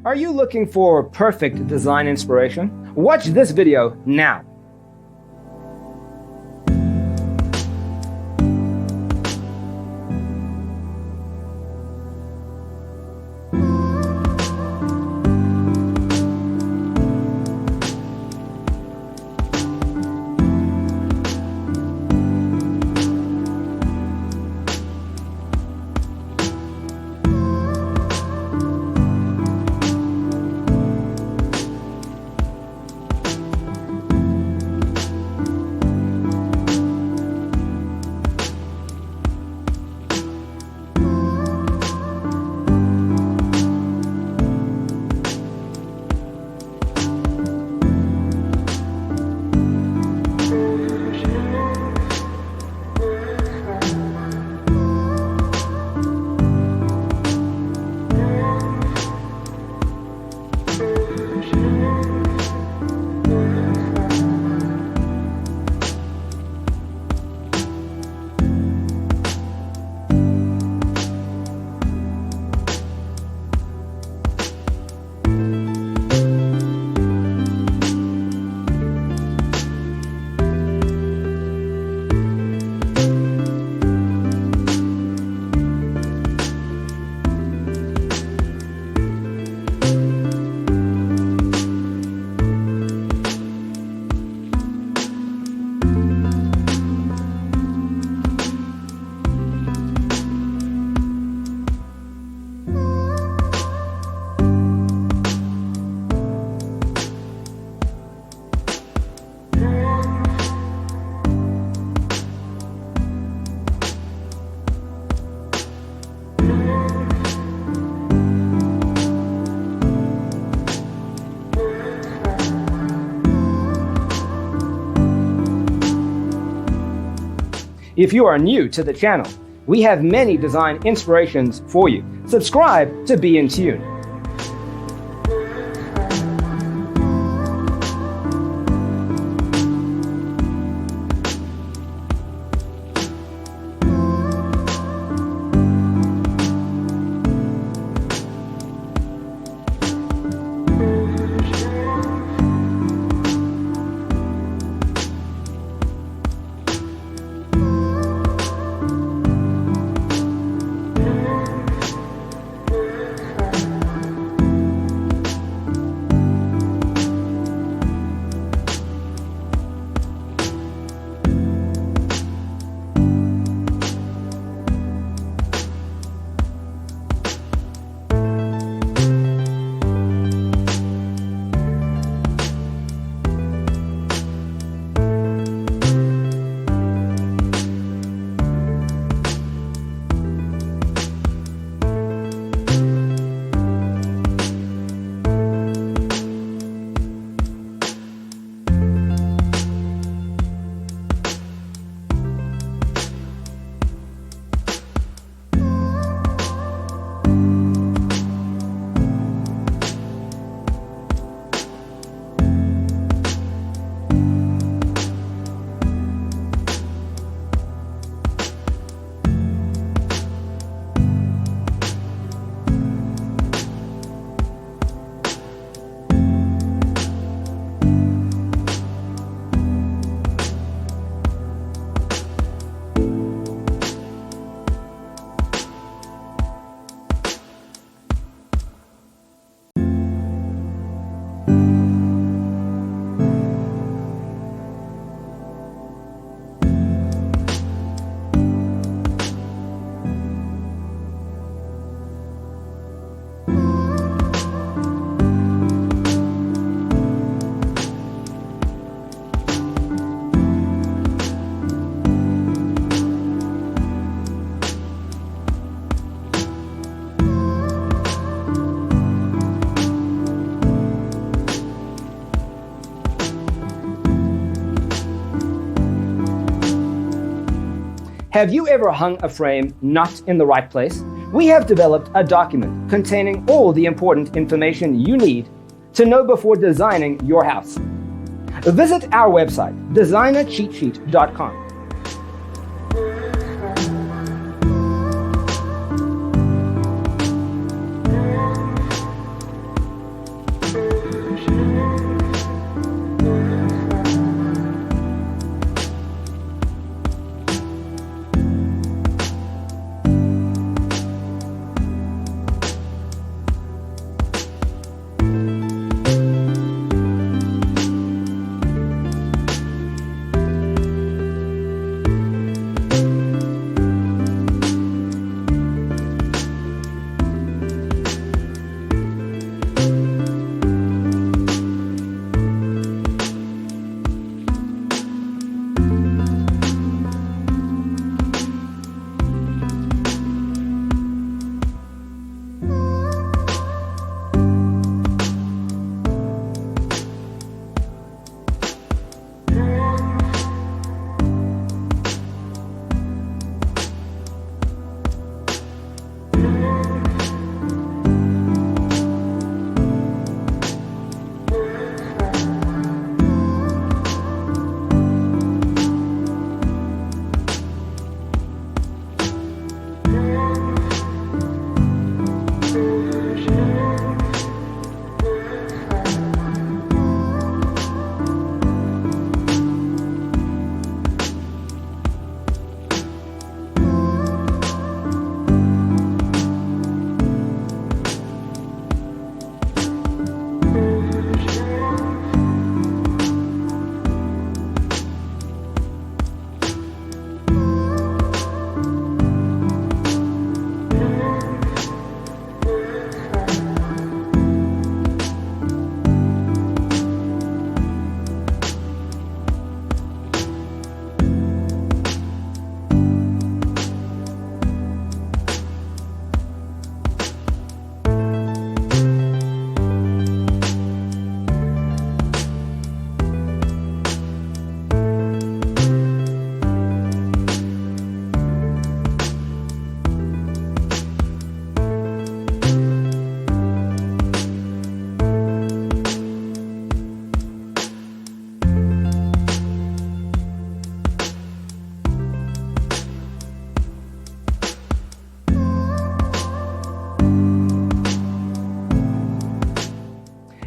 Are you looking for perfect design inspiration? Watch this video now. If you are new to the channel, we have many design inspirations for you. Subscribe to be in tune. Have you ever hung a frame not in the right place? We have developed a document containing all the important information you need to know before designing your house. Visit our website, designercheatsheet.com.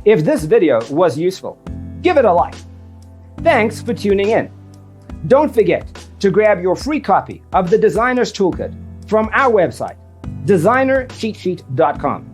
If this video was useful, give it a like. Thanks for tuning in. Don't forget to grab your free copy of the Designer's Toolkit from our website, designercheatsheet.com.